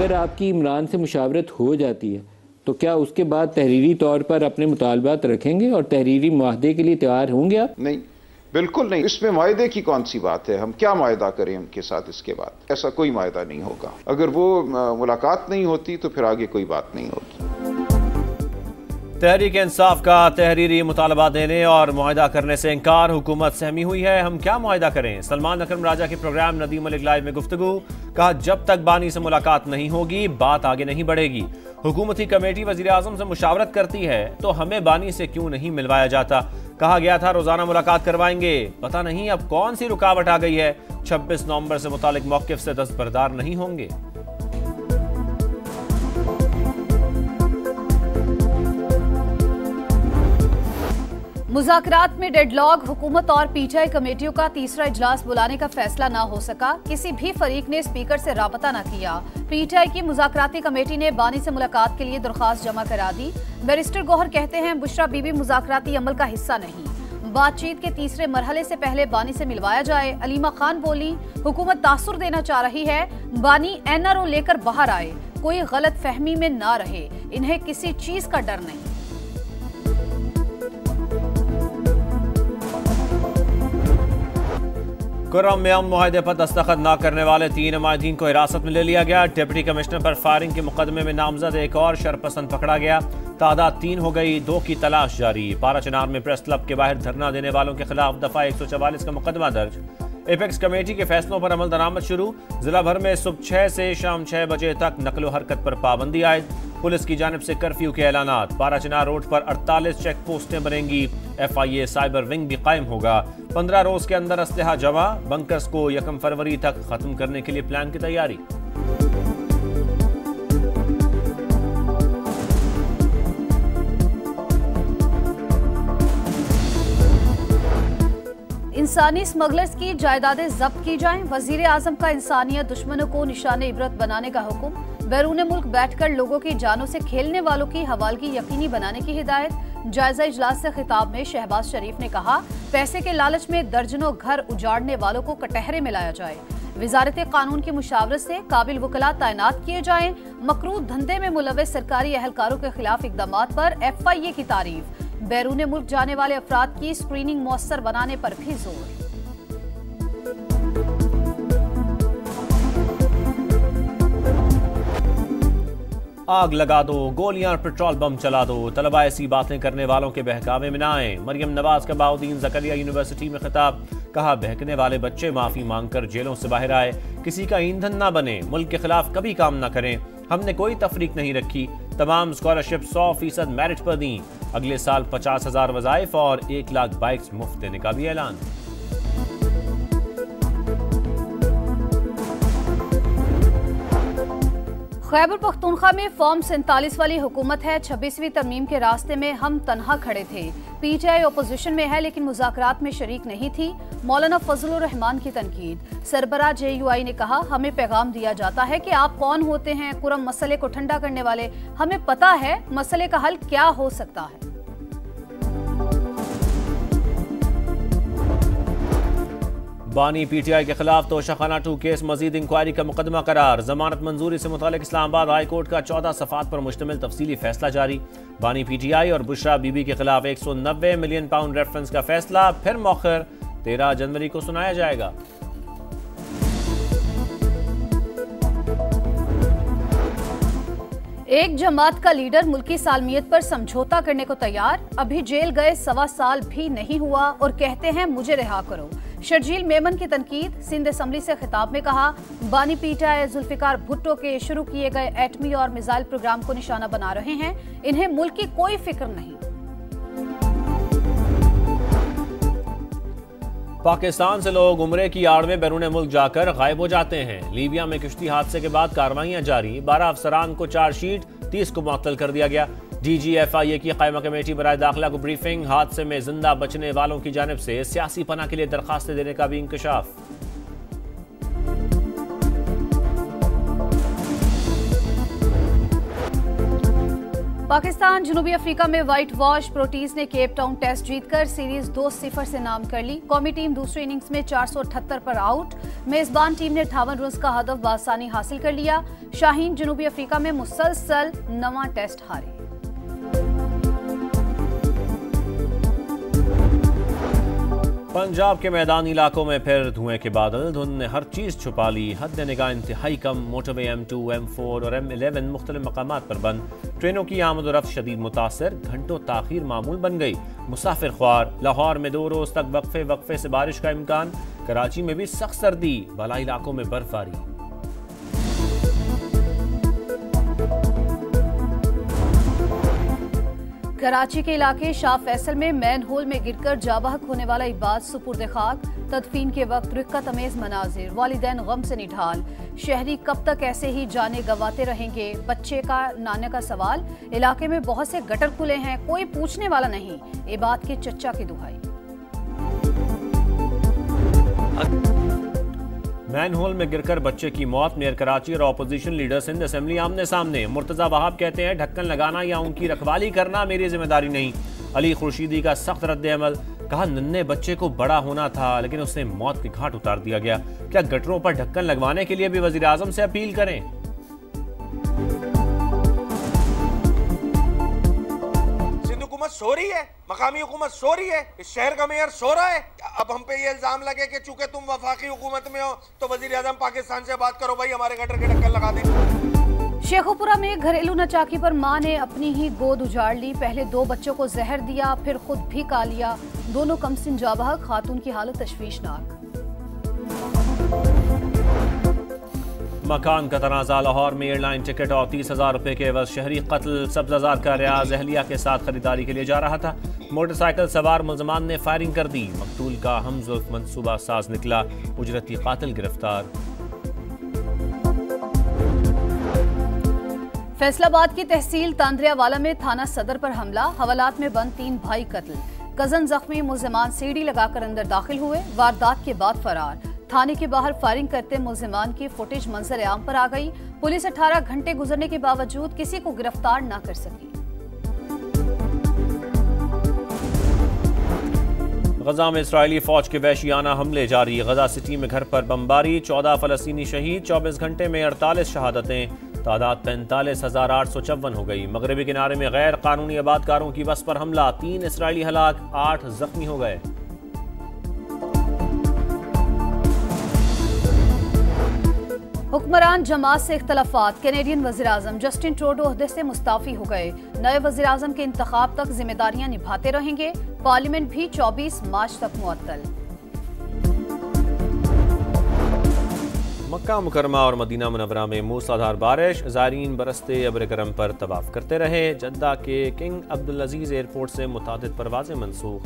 अगर आपकी इमरान से मुशावरत हो जाती है तो क्या उसके बाद तहरीरी तौर पर अपने मुतालबात रखेंगे और तहरीरी मुआहदे के लिए तैयार होंगे आप? नहीं, बिल्कुल नहीं। इसमें मायदे की कौन सी बात है? हम क्या मायदा करें उनके साथ? इसके बाद ऐसा कोई मायदा नहीं होगा। अगर वो मुलाकात नहीं होती तो फिर आगे कोई बात नहीं होगी। तहरीक इंसाफ का तहरीरी मुतालबा देने और मुआहदा करने से इनकार, हुकूमत सहमी हुई है, हम क्या मुआहदा करें? सलमान अकरम राजा के प्रोग्राम नदीम मलिक लाइव में गुफ्तगू, कहा जब तक बानी से मुलाकात नहीं होगी बात आगे नहीं बढ़ेगी। हुकूमती कमेटी वजीर आजम से मुशावरत करती है तो हमें बानी से क्यों नहीं मिलवाया जाता? कहा गया था रोजाना मुलाकात करवाएंगे, पता नहीं अब कौन सी रुकावट आ गई है। 26 नवंबर से मुतालिक मौक़िफ़ से दस्तबरदार नहीं होंगे। मुज़ाकरात में डेडलॉक, हुकूमत और पीटीआई कमेटियों का तीसरा इजलास बुलाने का फैसला ना हो सका। किसी भी फरीक ने स्पीकर से राबता न किया। पीटीआई की मुज़ाकराती कमेटी ने बानी से मुलाकात के लिए दरख्वास्त जमा करा दी। बैरिस्टर गौहर कहते हैं बुशरा बीबी मुज़ाकराती अमल का हिस्सा नहीं। बातचीत के तीसरे मरहले से पहले बानी से मिलवाया जाए। अलीमा खान बोली हुकूमत तासुर देना चाह रही है, बानी एनआरओ लेकर बाहर आए, कोई गलत फहमी में ना रहे, इन्हें किसी चीज का डर नहीं। कुर्रम में अमन मुआहदे पर दस्तखत न करने वाले 3 नमायंदीन को हिरासत में ले लिया गया। डिप्टी कमिश्नर पर फायरिंग के मुकदमे में नामजद एक और शरपसंद पकड़ा गया। तादाद 3 हो गई, 2 की तलाश जारी। पाराचनार में प्रेस क्लब के बाहर धरना देने वालों के खिलाफ दफा 144 का मुकदमा दर्ज। एपेक्स कमेटी के फैसलों पर अमल दरामद शुरू। जिला भर में सुबह 6 से शाम 6 बजे तक नकलो हरकत पर पाबंदी आयद। पुलिस की जानिब से कर्फ्यू के ऐलानात। पाराचनार रोड पर 48 चेक पोस्टें बनेंगी। FIA साइबर विंग भी कायम होगा। 15 रोज के अंदर असलहा जमा। बंकर्स को 1 फरवरी तक खत्म करने के लिए प्लान की तैयारी। इंसानी स्मगलर्स की जायदादें जब्त की जाएं। वजीर आजम का इंसानियत दुश्मनों को निशाने इबरत बनाने का हुक्म। बैरून मुल्क बैठकर लोगों की जानों से खेलने वालों की हवालगी यकीनी बनाने की हिदायत। जायजा इजलास से खिताब में शहबाज शरीफ ने कहा पैसे के लालच में दर्जनों घर उजाड़ने वालों को कटहरे में लाया जाए। वजारत कानून की मुशावरत से काबिल वकला तैनात किए जाएं। मकरूह धंधे में मुलव्वस सरकारी एहलकारों के खिलाफ इकदामात पर FIA की तारीफ। बैरून मुल्क जाने वाले अफराद की स्क्रीनिंग मौसर बनाने पर भी जोर। आग लगा दो, गोलियां और पेट्रोल बम चला दो, तलबा ऐसी बातें करने वालों के बहकावे में न आए। मरियम नवाज का बाउद्दीन ज़करिया यूनिवर्सिटी में खिताब। कहा बहकने वाले बच्चे माफी मांगकर जेलों से बाहर आए, किसी का ईंधन न बने, मुल्क के खिलाफ कभी काम न करें। हमने कोई तफरीक नहीं रखी। तमाम स्कॉलरशिप 100% मेरिट पर दी। अगले साल 50,000 वज़ाइफ और 1 लाख बाइक्स मुफ्त देने का भी ऐलान। खैबर पख्तूनख्वा में फॉर्म 47 वाली हुकूमत है। 26वीं तरमीम के रास्ते में हम तनहा खड़े थे। पीटीआई ओपोजिशन में है लेकिन मुज़ाकरात में शरीक नहीं थी। मौलाना फजलुर रहमान की तनकीद। सरबराह JUI ने कहा हमें पैगाम दिया जाता है कि आप कौन होते हैं कुरम मसले को ठंडा करने वाले। हमें पता है मसले का हल क्या हो सकता है। बानी PTI के खिलाफ तोशाखाना 2 केस मजीद इंक्वायरी का मुकदमा करार। जमानत मंजूरी से मुतालिक इस्लामाबाद हाई कोर्ट का 14 सफ़ात पर मुश्तमिल तफसीली फैसला जारी। बानी PTI और बुशरा बीबी के खिलाफ 190 मिलियन पाउंड रेफरेंस का फैसला फिर मौखर 13 जनवरी को सुनाया जाएगा। एक जमात का लीडर मुल्की सालमियत पर समझौता करने को तैयार। अभी जेल गए 1.25 साल भी नहीं हुआ और कहते हैं मुझे रिहा करो। शर्जील मेमन की तनकीद। सिंध असम्बली से खिताब में कहा बानी PTI जुल्फिकार भुट्टो के शुरू किए गए एटमी और मिसाइल प्रोग्राम को निशाना बना रहे हैं। इन्हें मुल्क की कोई फिक्र नहीं। पाकिस्तान से लोग उम्रे की आड़ में बैरून मुल्क जाकर गायब हो जाते हैं। लीबिया में किश्ती हादसे के बाद कार्रवाइयां जारी। 12 अफसरान को चार्जशीट, 30 को मुअत्तल कर दिया गया। DG FIA की कायमा कमेटी बराए दाखिला को ब्रीफिंग। हादसे में जिंदा बचने वालों की जानिब से सियासी पनाह के लिए दरखास्तें देने का भी इंकशाफ। पाकिस्तान जनूबी अफ्रीका में व्हाइट वॉश। प्रोटीज ने केप टाउन टेस्ट जीतकर सीरीज 2-0 से नाम कर ली। कौमी टीम दूसरी इनिंग्स में 478 पर आउट। मेजबान टीम ने 58 रन का हदफ बासानी हासिल कर लिया। शाहीन जनूबी अफ्रीका में मुसलसल 9वां टेस्ट हारे। पंजाब के मैदानी इलाकों में फिर धुएं के बादल। धुंध ने हर चीज छुपा ली। हद निगाह इंतहाई कम। मोटरवे M2, M4 और M11 मुख्तलिफ मकामात पर बंद। ट्रेनों की आमद और रफ्त शदीद मुतासर। घंटों ताखीर मामूल बन गई। मुसाफिर ख्वार। लाहौर में 2 रोज तक वक्फे से बारिश का इम्कान। कराची में भी सख्त सर्दी। बालाई इलाकों में बर्फबारी। कराची के इलाके शाह फैसल में मैन होल में गिरकर जाबहक होने वाला इबाद सुपुर्द खाक। तदफीन के वक्त रिक्कत अमेज मनाजिर। वालिदैन गम से निढाल। शहरी कब तक ऐसे ही जाने गंवाते रहेंगे? बच्चे का नाने का सवाल। इलाके में बहुत से गटर खुले हैं, कोई पूछने वाला नहीं। इबाद के चच्चा की दुहाई। मैन होल में गिरकर बच्चे की मौत। मेयर कराची और अपोजिशन लीडर सिंध असेंबली आमने सामने। मुर्तजा वहाब कहते हैं ढक्कन लगाना या उनकी रखवाली करना मेरी जिम्मेदारी नहीं। अली खुर्शीदी का सख्त रद्द अमल। कहा नन्हे बच्चे को बड़ा होना था लेकिन उसे मौत के घाट उतार दिया गया। क्या गटरों पर ढक्कन लगवाने के लिए भी वजीर आजम से अपील करें? हुकूमत सो रही है, मकामी हुकूमत सो रही है, इस शहर का मेयर सो रहा है। अब हम पे ये इल्जाम लगे कि चूंकि तुम वफाकी हुकूमत में हो तो वजीर आजम पाकिस्तान से बात करो, भाई हमारे गटर के ढक्कन लगा दें। शेखुपुरा में घरेलू नचाकी पर मां ने अपनी ही गोद उजाड़ ली। पहले 2 बच्चों को जहर दिया, फिर खुद भी खा लिया। दोनों कमसिन जाबहक। खातून की हालत तशवीशनाक। मकान का तनाज़ा। लाहौर में एयरलाइन टिकट और 30,000 रुपए के एवज शहरी कत्ल। सब्ज़ाजार का रियाज अहलिया के साथ खरीदारी के लिए जा रहा था। मोटरसाइकिल सवार मुलजमान ने फायरिंग कर दी। मकतूल का हमजुल्फ मंसूबा साज निकला। उजरती कातिल गिरफ्तार। फैसलाबाद की तहसील तांद्रियावाला में थाना सदर पर हमला। हवालात में बंद 3 भाई कत्ल। कजन जख्मी। मुलजमान सीढ़ी लगाकर अंदर दाखिल हुए। वारदात के बाद फरार। थाने के बाहर फायरिंग करते मुलजिमान की फुटेज मंजर आम पर आ गई। पुलिस 18 घंटे गुजरने के बावजूद किसी को गिरफ्तार न कर सकी। गजा में इस्राएली फौज के वहशियाना हमले जारी। गजा सिटी में घर पर बमबारी। 14 फलस्तीनी शहीद। 24 घंटे में 48 शहादतें। तादाद 45,854 हो गई। मगरबी किनारे में गैर कानूनी आबादकारों की बस पर हमला। 3 इस्राएली हलाक, 8 जख्मी हो गए। हुक्मरान जमात से इख्तलाफात। कैनेडियन वज़ीर आज़म जस्टिन ट्रूडो ओहदे से मुस्ताफी हो गए। नए वज़ीर आज़म के इंतखाब तक जिम्मेदारियां निभाते रहेंगे। पार्लियामेंट भी 24 मार्च तक मुअत्तल। मक्का मुकरमा और मदीना मुनव्वरा में मूसलाधार बारिश। ज़ायरीन बरसते अब्र गरम पर तवाफ करते रहे। जद्दा के किंग अब्दुल अजीज एयरपोर्ट से मुतादिद परवाज़ें मनसूख।